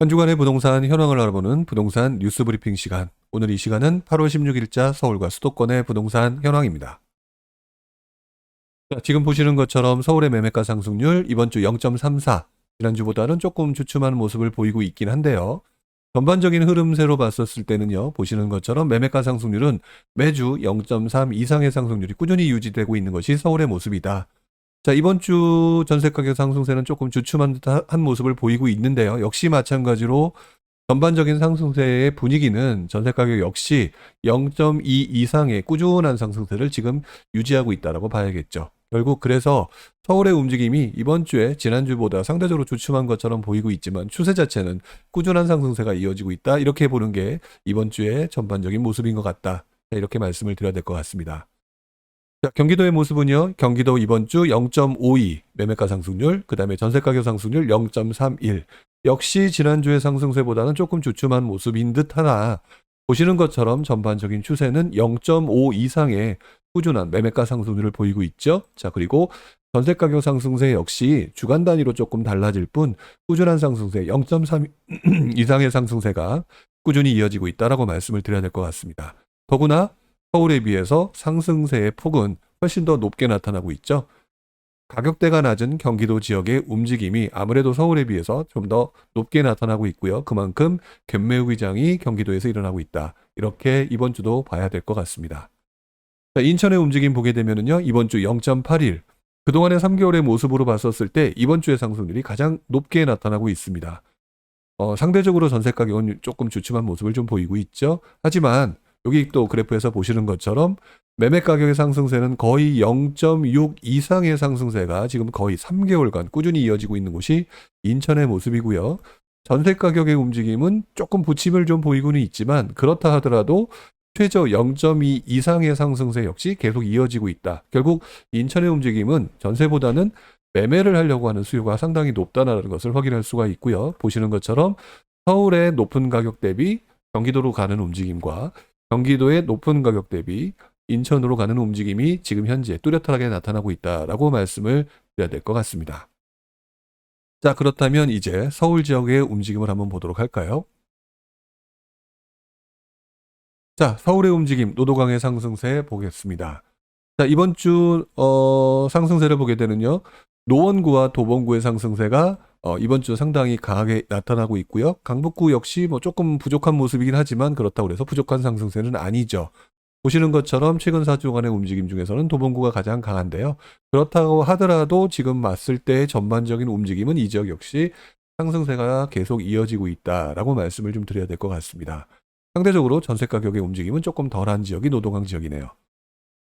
한 주간의 부동산 현황을 알아보는 부동산 뉴스 브리핑 시간. 오늘 이 시간은 8월 16일자 서울과 수도권의 부동산 현황입니다. 자, 지금 보시는 것처럼 서울의 매매가 상승률 이번 주 0.34, 지난주보다는 조금 주춤한 모습을 보이고 있긴 한데요. 전반적인 흐름세로 봤었을 때는요, 보시는 것처럼 매매가 상승률은 매주 0.3 이상의 상승률이 꾸준히 유지되고 있는 것이 서울의 모습이다. 자, 이번 주 전세가격 상승세는 조금 주춤한 듯한 모습을 보이고 있는데요. 역시 마찬가지로 전반적인 상승세의 분위기는 전세가격 역시 0.2 이상의 꾸준한 상승세를 지금 유지하고 있다고 봐야겠죠. 결국 그래서 서울의 움직임이 이번 주에 지난주보다 상대적으로 주춤한 것처럼 보이고 있지만 추세 자체는 꾸준한 상승세가 이어지고 있다. 이렇게 보는 게 이번 주의 전반적인 모습인 것 같다. 이렇게 말씀을 드려야 될 것 같습니다. 자, 경기도의 모습은요. 경기도 이번 주 0.52 매매가 상승률, 그 다음에 전세가격 상승률 0.31. 역시 지난주의 상승세보다는 조금 주춤한 모습인 듯 하나 보시는 것처럼 전반적인 추세는 0.5 이상의 꾸준한 매매가 상승률을 보이고 있죠. 자, 그리고 전세가격 상승세 역시 주간 단위로 조금 달라질 뿐 꾸준한 상승세 0.3 이상의 상승세가 꾸준히 이어지고 있다라고 말씀을 드려야 될 것 같습니다. 더구나 서울에 비해서 상승세의 폭은 훨씬 더 높게 나타나고 있죠. 가격대가 낮은 경기도 지역의 움직임이 아무래도 서울에 비해서 좀 더 높게 나타나고 있고요. 그만큼 갭매우 기장이 경기도에서 일어나고 있다. 이렇게 이번 주도 봐야 될 것 같습니다. 자, 인천의 움직임 보게 되면은요. 이번 주 0.81. 그동안의 3개월의 모습으로 봤었을 때 이번 주의 상승률이 가장 높게 나타나고 있습니다. 상대적으로 전세 가격은 조금 주춤한 모습을 좀 보이고 있죠. 하지만 여기 또 그래프에서 보시는 것처럼 매매 가격의 상승세는 거의 0.6 이상의 상승세가 지금 거의 3개월간 꾸준히 이어지고 있는 곳이 인천의 모습이고요. 전세 가격의 움직임은 조금 부침을 좀 보이고는 있지만 그렇다 하더라도 최저 0.2 이상의 상승세 역시 계속 이어지고 있다. 결국 인천의 움직임은 전세보다는 매매를 하려고 하는 수요가 상당히 높다는 것을 확인할 수가 있고요. 보시는 것처럼 서울의 높은 가격 대비 경기도로 가는 움직임과 경기도의 높은 가격 대비 인천으로 가는 움직임이 지금 현재 뚜렷하게 나타나고 있다라고 말씀을 드려야 될 것 같습니다. 자, 그렇다면 이제 서울 지역의 움직임을 한번 보도록 할까요? 자, 서울의 움직임, 노도강의 상승세 보겠습니다. 자, 이번 주 상승세를 보게 되는요. 노원구와 도봉구의 상승세가 이번 주 상당히 강하게 나타나고 있고요. 강북구 역시 뭐 조금 부족한 모습이긴 하지만 그렇다고 해서 부족한 상승세는 아니죠. 보시는 것처럼 최근 4주간의 움직임 중에서는 도봉구가 가장 강한데요. 그렇다고 하더라도 지금 봤을 때 전반적인 움직임은 이 지역 역시 상승세가 계속 이어지고 있다라고 말씀을 좀 드려야 될 것 같습니다. 상대적으로 전세 가격의 움직임은 조금 덜한 지역이 노동강 지역이네요.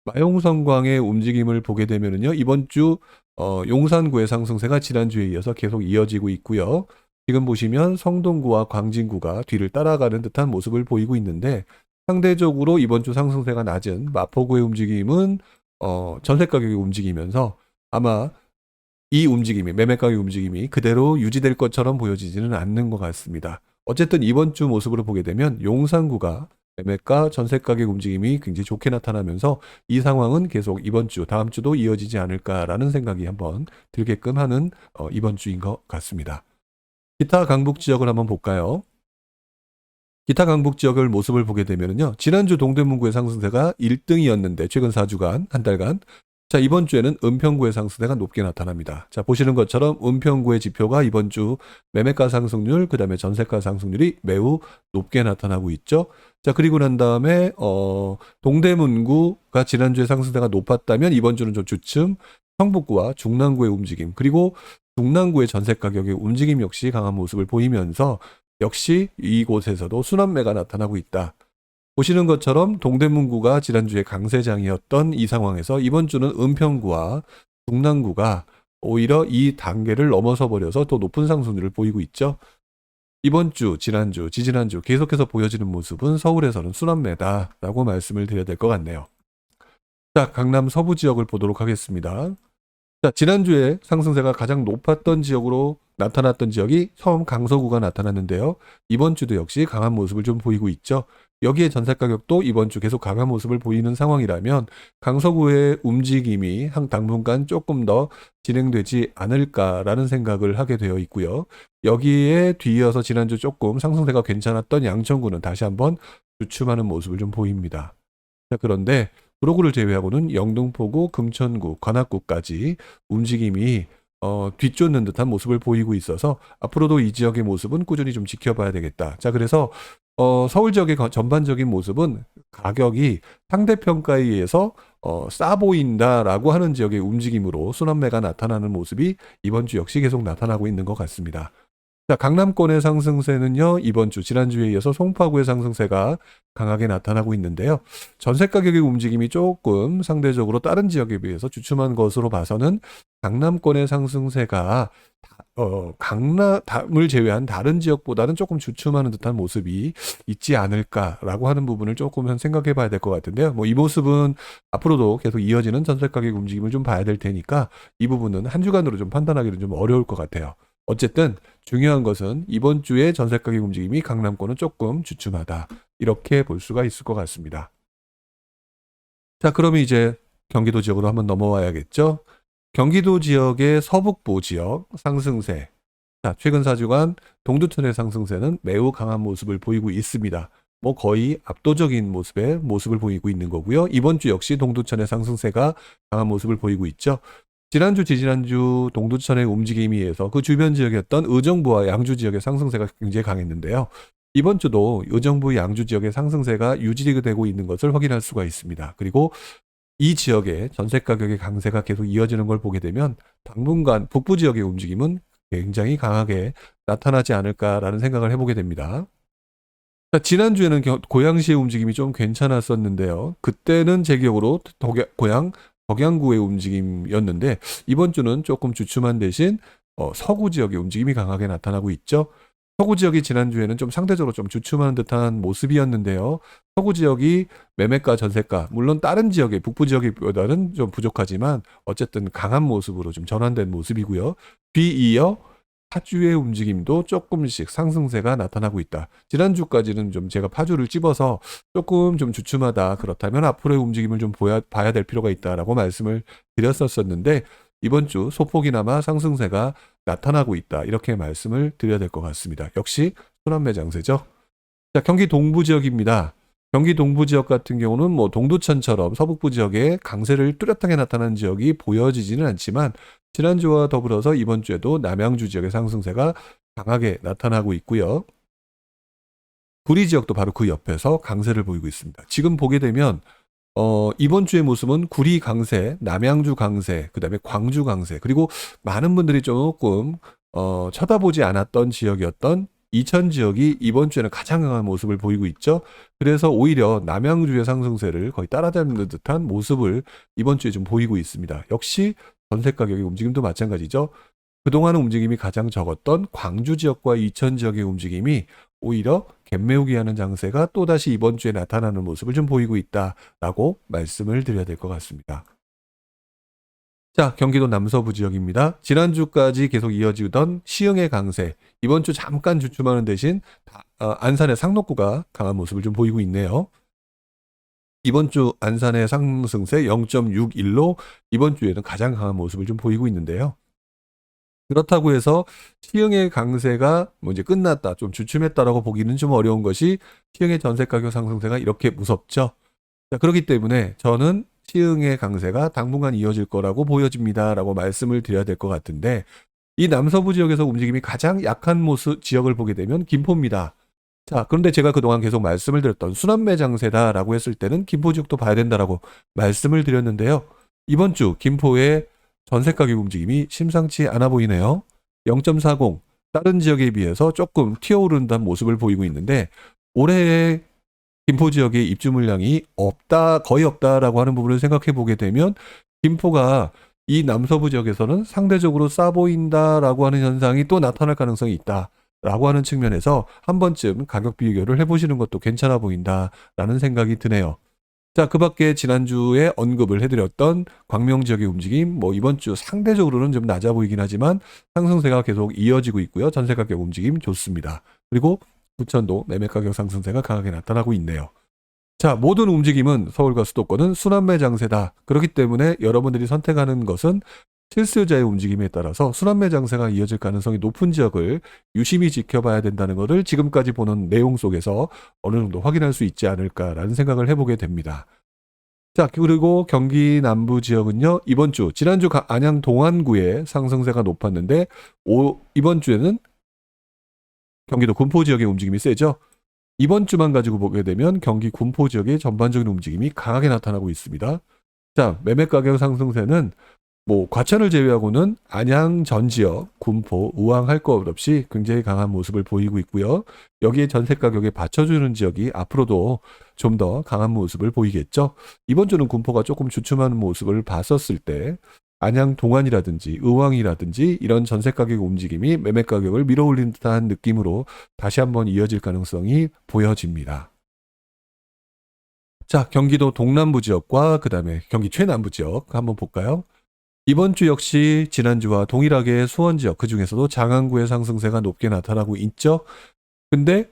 마용성광의 움직임을 보게 되면은요, 이번 주 용산구의 상승세가 지난주에 이어서 계속 이어지고 있고요. 지금 보시면 성동구와 광진구가 뒤를 따라가는 듯한 모습을 보이고 있는데 상대적으로 이번 주 상승세가 낮은 마포구의 움직임은 전세 가격이 움직이면서 아마 이 움직임이 매매 가격 움직임이 그대로 유지될 것처럼 보여지지는 않는 것 같습니다. 어쨌든 이번 주 모습으로 보게 되면 용산구가 매매가 전세 가격 움직임이 굉장히 좋게 나타나면서 이 상황은 계속 이번 주, 다음 주도 이어지지 않을까라는 생각이 한번 들게끔 하는 이번 주인 것 같습니다. 기타 강북 지역을 한번 볼까요? 기타 강북 지역을 모습을 보게 되면요. 지난주 동대문구의 상승세가 1등이었는데 최근 4주간, 한 달간. 자, 이번 주에는 은평구의 상승세가 높게 나타납니다. 자, 보시는 것처럼 은평구의 지표가 이번 주 매매가 상승률, 그 다음에 전세가 상승률이 매우 높게 나타나고 있죠. 자, 그리고 난 다음에 동대문구가 지난주에 상승세가 높았다면 이번 주는 좀 주춤, 성북구와 중랑구의 움직임, 그리고 중랑구의 전세 가격의 움직임 역시 강한 모습을 보이면서 역시 이곳에서도 순환매가 나타나고 있다. 보시는 것처럼 동대문구가 지난주에 강세장이었던 이 상황에서 이번 주는 은평구와 중랑구가 오히려 이 단계를 넘어서 버려서 더 높은 상승률을 보이고 있죠. 이번 주, 지난주, 지지난주 계속해서 보여지는 모습은 서울에서는 순환매다라고 말씀을 드려야 될 것 같네요. 자, 강남 서부 지역을 보도록 하겠습니다. 자, 지난주에 상승세가 가장 높았던 지역으로 나타났던 지역이 처음 강서구가 나타났는데요. 이번 주도 역시 강한 모습을 좀 보이고 있죠. 여기에 전세 가격도 이번 주 계속 강한 모습을 보이는 상황이라면 강서구의 움직임이 당분간 조금 더 진행되지 않을까라는 생각을 하게 되어 있고요. 여기에 뒤이어서 지난주 조금 상승세가 괜찮았던 양천구는 다시 한번 주춤하는 모습을 좀 보입니다. 자, 그런데 구로구를 제외하고는 영등포구, 금천구, 관악구까지 움직임이 뒤쫓는 듯한 모습을 보이고 있어서 앞으로도 이 지역의 모습은 꾸준히 좀 지켜봐야 되겠다. 자, 그래서 서울 지역의 전반적인 모습은 가격이 상대평가에 의해서 싸 보인다라고 하는 지역의 움직임으로 순환매가 나타나는 모습이 이번 주 역시 계속 나타나고 있는 것 같습니다. 자, 강남권의 상승세는요, 이번 주, 지난주에 이어서 송파구의 상승세가 강하게 나타나고 있는데요. 전세 가격의 움직임이 조금 상대적으로 다른 지역에 비해서 주춤한 것으로 봐서는 강남권의 상승세가 강남을 제외한 다른 지역보다는 조금 주춤하는 듯한 모습이 있지 않을까라고 하는 부분을 조금 생각해 봐야 될 것 같은데요. 뭐 이 모습은 앞으로도 계속 이어지는 전세 가격 움직임을 좀 봐야 될 테니까 이 부분은 한 주간으로 좀 판단하기는 좀 어려울 것 같아요. 어쨌든 중요한 것은 이번 주에 전세 가격 움직임이 강남권은 조금 주춤하다. 이렇게 볼 수가 있을 것 같습니다. 자, 그러면 이제 경기도 지역으로 한번 넘어와야겠죠. 경기도 지역의 서북부 지역 상승세. 자, 최근 4주간 동두천의 상승세는 매우 강한 모습을 보이고 있습니다. 뭐 거의 압도적인 모습을 보이고 있는 거고요. 이번 주 역시 동두천의 상승세가 강한 모습을 보이고 있죠. 지난주, 지지난주 동두천의 움직임에 의해서 그 주변 지역이었던 의정부와 양주 지역의 상승세가 굉장히 강했는데요. 이번 주도 의정부, 양주 지역의 상승세가 유지되고 있는 것을 확인할 수가 있습니다. 그리고 이 지역의 전세 가격의 강세가 계속 이어지는 걸 보게 되면 당분간 북부 지역의 움직임은 굉장히 강하게 나타나지 않을까라는 생각을 해보게 됩니다. 자, 지난주에는 고양시의 움직임이 좀 괜찮았었는데요. 그때는 제 기억으로 덕양구의 움직임이었는데 이번 주는 조금 주춤한 대신 서구 지역의 움직임이 강하게 나타나고 있죠. 서구 지역이 지난주에는 좀 상대적으로 좀 주춤한 듯한 모습이었는데요. 서구 지역이 매매가, 전세가, 물론 다른 지역의 북부 지역보다는 좀 부족하지만 어쨌든 강한 모습으로 좀 전환된 모습이고요. 뒤이어 파주의 움직임도 조금씩 상승세가 나타나고 있다. 지난주까지는 좀 제가 파주를 찝어서 조금 좀 주춤하다. 그렇다면 앞으로의 움직임을 좀 봐야 될 필요가 있다라고 말씀을 드렸었는데 이번 주 소폭이나마 상승세가 나타나고 있다. 이렇게 말씀을 드려야 될 것 같습니다. 역시 순환매 장세죠. 자, 경기 동부 지역입니다. 경기 동부 지역 같은 경우는 뭐 동두천처럼 서북부 지역에 강세를 뚜렷하게 나타나는 지역이 보여지지는 않지만 지난주와 더불어서 이번 주에도 남양주 지역의 상승세가 강하게 나타나고 있고요. 구리 지역도 바로 그 옆에서 강세를 보이고 있습니다. 지금 보게 되면 이번 주의 모습은 구리 강세, 남양주 강세, 그 다음에 광주 강세, 그리고 많은 분들이 조금 쳐다보지 않았던 지역이었던 이천 지역이 이번 주에는 가장 강한 모습을 보이고 있죠. 그래서 오히려 남양주의 상승세를 거의 따라잡는 듯한 모습을 이번 주에 좀 보이고 있습니다. 역시 전세 가격의 움직임도 마찬가지죠. 그동안 움직임이 가장 적었던 광주 지역과 이천 지역의 움직임이 오히려 갭매우기 하는 장세가 또다시 이번 주에 나타나는 모습을 좀 보이고 있다라고 말씀을 드려야 될 것 같습니다. 자, 경기도 남서부 지역입니다. 지난주까지 계속 이어지던 시흥의 강세, 이번 주 잠깐 주춤하는 대신 안산의 상록구가 강한 모습을 좀 보이고 있네요. 이번 주 안산의 상승세 0.61로 이번 주에는 가장 강한 모습을 좀 보이고 있는데요. 그렇다고 해서 시흥의 강세가 뭐 이제 끝났다, 좀 주춤했다라고 보기는 좀 어려운 것이 시흥의 전세 가격 상승세가 이렇게 무섭죠. 자, 그렇기 때문에 저는 시흥의 강세가 당분간 이어질 거라고 보여집니다라고 말씀을 드려야 될 것 같은데 이 남서부 지역에서 움직임이 가장 약한 모습 지역을 보게 되면 김포입니다. 자, 그런데 제가 그동안 계속 말씀을 드렸던 순환매 장세다라고 했을 때는 김포 지역도 봐야 된다라고 말씀을 드렸는데요. 이번 주 김포의 전세 가격 움직임이 심상치 않아 보이네요. 0.40, 다른 지역에 비해서 조금 튀어오른다는 모습을 보이고 있는데 올해의 김포 지역의 입주 물량이 거의 없다라고 하는 부분을 생각해 보게 되면 김포가 이 남서부 지역에서는 상대적으로 싸 보인다라고 하는 현상이 또 나타날 가능성이 있다라고 하는 측면에서 한 번쯤 가격 비교를 해보시는 것도 괜찮아 보인다라는 생각이 드네요. 자, 그 밖에 지난주에 언급을 해드렸던 광명 지역의 움직임, 뭐 이번 주 상대적으로는 좀 낮아 보이긴 하지만 상승세가 계속 이어지고 있고요. 전세 가격 움직임 좋습니다. 그리고 부천도 매매 가격 상승세가 강하게 나타나고 있네요. 자, 모든 움직임은 서울과 수도권은 순환매 장세다. 그렇기 때문에 여러분들이 선택하는 것은 실수요자의 움직임에 따라서 순환매 장세가 이어질 가능성이 높은 지역을 유심히 지켜봐야 된다는 것을 지금까지 보는 내용 속에서 어느 정도 확인할 수 있지 않을까라는 생각을 해보게 됩니다. 자, 그리고 경기 남부 지역은요, 이번 주, 지난주 안양 동안구의 상승세가 높았는데, 이번 주에는 경기도 군포 지역의 움직임이 세죠. 이번 주만 가지고 보게 되면 경기 군포 지역의 전반적인 움직임이 강하게 나타나고 있습니다. 자, 매매 가격 상승세는 뭐 과천을 제외하고는 안양 전 지역, 군포, 우왕 할 것 없이 굉장히 강한 모습을 보이고 있고요. 여기에 전세 가격에 받쳐주는 지역이 앞으로도 좀 더 강한 모습을 보이겠죠. 이번 주는 군포가 조금 주춤하는 모습을 봤었을 때 안양 동안이라든지 의왕이라든지 이런 전세 가격 움직임이 매매 가격을 밀어올린 듯한 느낌으로 다시 한번 이어질 가능성이 보여집니다. 자, 경기도 동남부 지역과 그 다음에 경기 최남부 지역 한번 볼까요? 이번 주 역시 지난주와 동일하게 수원 지역, 그 중에서도 장안구의 상승세가 높게 나타나고 있죠. 근데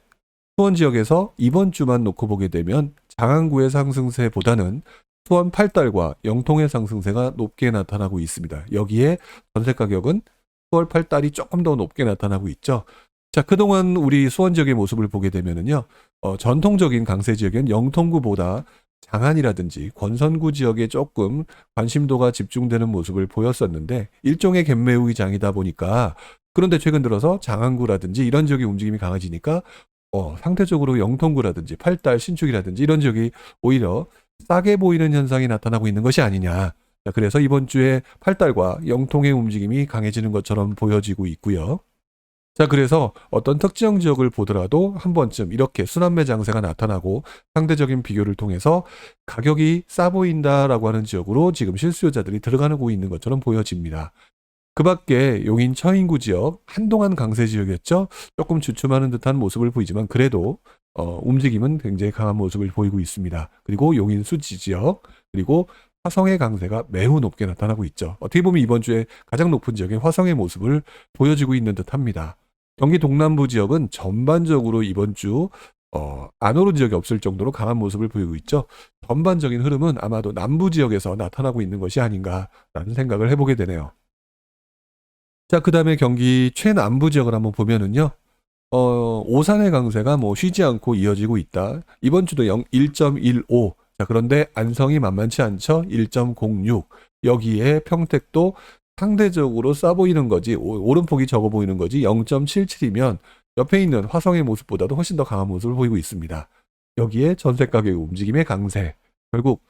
수원 지역에서 이번 주만 놓고 보게 되면 장안구의 상승세보다는 수원 8달과 영통의 상승세가 높게 나타나고 있습니다. 여기에 전세 가격은 수원 8달이 조금 더 높게 나타나고 있죠. 자, 그동안 우리 수원 지역의 모습을 보게 되면은요, 전통적인 강세 지역엔 영통구보다 장안이라든지 권선구 지역에 조금 관심도가 집중되는 모습을 보였었는데 일종의 갭매우의 장이다 보니까 그런데 최근 들어서 장안구라든지 이런 지역의 움직임이 강해지니까 상대적으로 영통구라든지 팔달, 신축이라든지 이런 지역이 오히려 싸게 보이는 현상이 나타나고 있는 것이 아니냐. 자, 그래서 이번 주에 팔달과 영통의 움직임이 강해지는 것처럼 보여지고 있고요. 자, 그래서 어떤 특정 지역을 보더라도 한 번쯤 이렇게 순환매 장세가 나타나고 상대적인 비교를 통해서 가격이 싸 보인다라고 하는 지역으로 지금 실수요자들이 들어가고 있는 것처럼 보여집니다. 그 밖에 용인 처인구 지역, 한동안 강세 지역이었죠. 조금 주춤하는 듯한 모습을 보이지만 그래도 움직임은 굉장히 강한 모습을 보이고 있습니다. 그리고 용인 수지 지역, 그리고 화성의 강세가 매우 높게 나타나고 있죠. 어떻게 보면 이번 주에 가장 높은 지역의 화성의 모습을 보여지고 있는 듯합니다. 경기 동남부 지역은 전반적으로 이번 주 안 오른 지역이 없을 정도로 강한 모습을 보이고 있죠. 전반적인 흐름은 아마도 남부 지역에서 나타나고 있는 것이 아닌가라는 생각을 해보게 되네요. 자, 그 다음에 경기 최남부 지역을 한번 보면은요. 오산의 강세가 뭐 쉬지 않고 이어지고 있다. 이번 주도 1.15. 자, 그런데 안성이 만만치 않죠. 1.06. 여기에 평택도 상대적으로 싸 보이는 거지, 오름폭이 적어 보이는 거지 0.77이면 옆에 있는 화성의 모습보다도 훨씬 더 강한 모습을 보이고 있습니다. 여기에 전세 가격의 움직임의 강세. 결국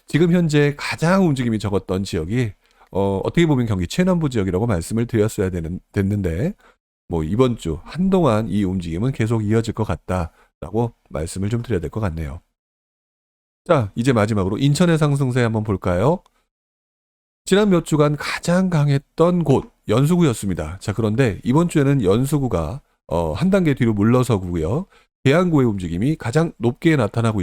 지금 현재 가장 움직임이 적었던 지역이 어떻게 보면 경기 최남부 지역이라고 말씀을 드렸어야 됐는데 뭐 이번 주 한동안 이 움직임은 계속 이어질 것 같다라고 말씀을 좀 드려야 될 것 같네요. 자, 이제 마지막으로 인천의 상승세 한번 볼까요? 지난 몇 주간 가장 강했던 곳 연수구였습니다. 자, 그런데 이번 주에는 연수구가 한 단계 뒤로 물러서고요. 계양구의 움직임이 가장 높게 나타나고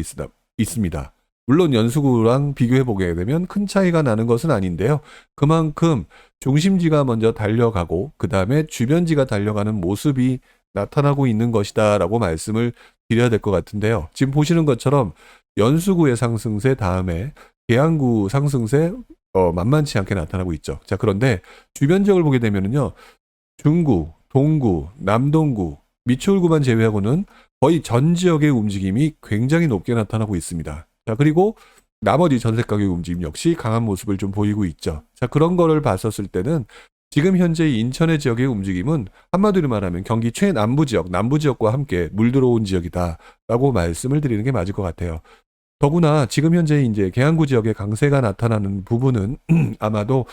있습니다. 물론 연수구랑 비교해 보게 되면 큰 차이가 나는 것은 아닌데요. 그만큼 중심지가 먼저 달려가고 그 다음에 주변지가 달려가는 모습이 나타나고 있는 것이다 라고 말씀을 드려야 될 것 같은데요. 지금 보시는 것처럼 연수구의 상승세 다음에 계양구 상승세 만만치 않게 나타나고 있죠. 자, 그런데 주변 지역을 보게 되면은요, 중구, 동구, 남동구, 미추홀구만 제외하고는 거의 전 지역의 움직임이 굉장히 높게 나타나고 있습니다. 자, 그리고 나머지 전세 가격 움직임 역시 강한 모습을 좀 보이고 있죠. 자, 그런 거를 봤었을 때는 지금 현재 인천의 지역의 움직임은 한마디로 말하면 경기 최남부 지역, 남부 지역과 함께 물들어온 지역이다라고 말씀을 드리는 게 맞을 것 같아요. 더구나 지금 현재 이제 계양구 지역의 강세가 나타나는 부분은 아마도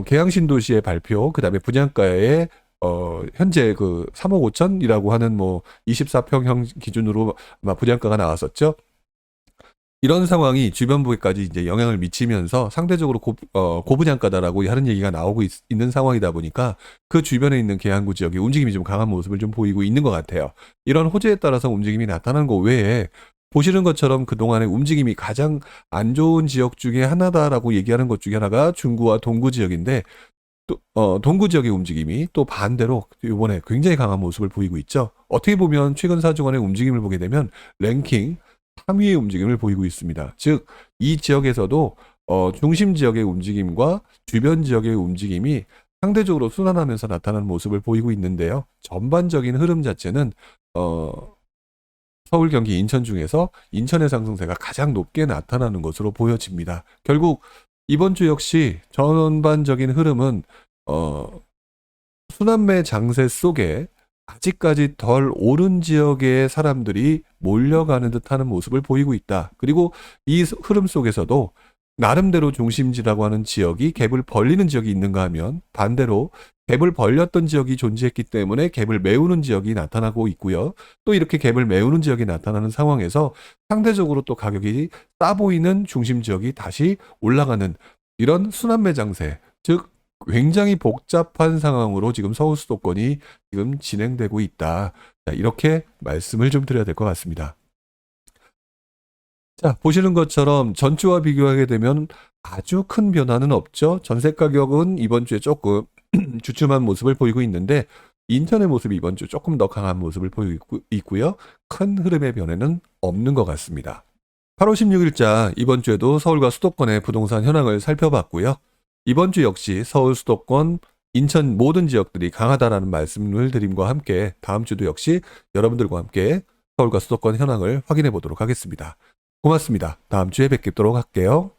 계양신도시의 발표, 그다음에 분양가의 현재 그 3억 5천이라고 하는 뭐 24평형 기준으로 아마 분양가가 나왔었죠. 이런 상황이 주변부에까지 이제 영향을 미치면서 상대적으로 고분양가다라고 하는 얘기가 나오고 있는 상황이다 보니까 그 주변에 있는 계양구 지역의 움직임이 좀 강한 모습을 좀 보이고 있는 것 같아요. 이런 호재에 따라서 움직임이 나타난 거 외에 보시는 것처럼 그동안의 움직임이 가장 안 좋은 지역 중에 하나다라고 얘기하는 것 중에 하나가 중구와 동구 지역인데 또 동구 지역의 움직임이 또 반대로 이번에 굉장히 강한 모습을 보이고 있죠. 어떻게 보면 최근 4주간의 움직임을 보게 되면 랭킹 3위의 움직임을 보이고 있습니다. 즉 이 지역에서도 중심 지역의 움직임과 주변 지역의 움직임이 상대적으로 순환하면서 나타나는 모습을 보이고 있는데요. 전반적인 흐름 자체는 서울, 경기, 인천 중에서 인천의 상승세가 가장 높게 나타나는 것으로 보여집니다. 결국 이번 주 역시 전반적인 흐름은 순환매 장세 속에 아직까지 덜 오른 지역의 사람들이 몰려가는 듯하는 모습을 보이고 있다. 그리고 이 흐름 속에서도 나름대로 중심지라고 하는 지역이 갭을 벌리는 지역이 있는가 하면 반대로 갭을 벌렸던 지역이 존재했기 때문에 갭을 메우는 지역이 나타나고 있고요. 또 이렇게 갭을 메우는 지역이 나타나는 상황에서 상대적으로 또 가격이 싸 보이는 중심 지역이 다시 올라가는 이런 순환매 장세, 즉 굉장히 복잡한 상황으로 지금 서울 수도권이 지금 진행되고 있다. 자, 이렇게 말씀을 좀 드려야 될 것 같습니다. 자, 보시는 것처럼 전주와 비교하게 되면 아주 큰 변화는 없죠. 전세 가격은 이번 주에 조금 주춤한 모습을 보이고 있는데 인천의 모습이 이번 주 조금 더 강한 모습을 보이고 있고요. 큰 흐름의 변화는 없는 것 같습니다. 8월 16일자 이번 주에도 서울과 수도권의 부동산 현황을 살펴봤고요. 이번 주 역시 서울, 수도권, 인천 모든 지역들이 강하다라는 말씀을 드림과 함께 다음 주도 역시 여러분들과 함께 서울과 수도권 현황을 확인해 보도록 하겠습니다. 고맙습니다. 다음 주에 뵙도록 할게요.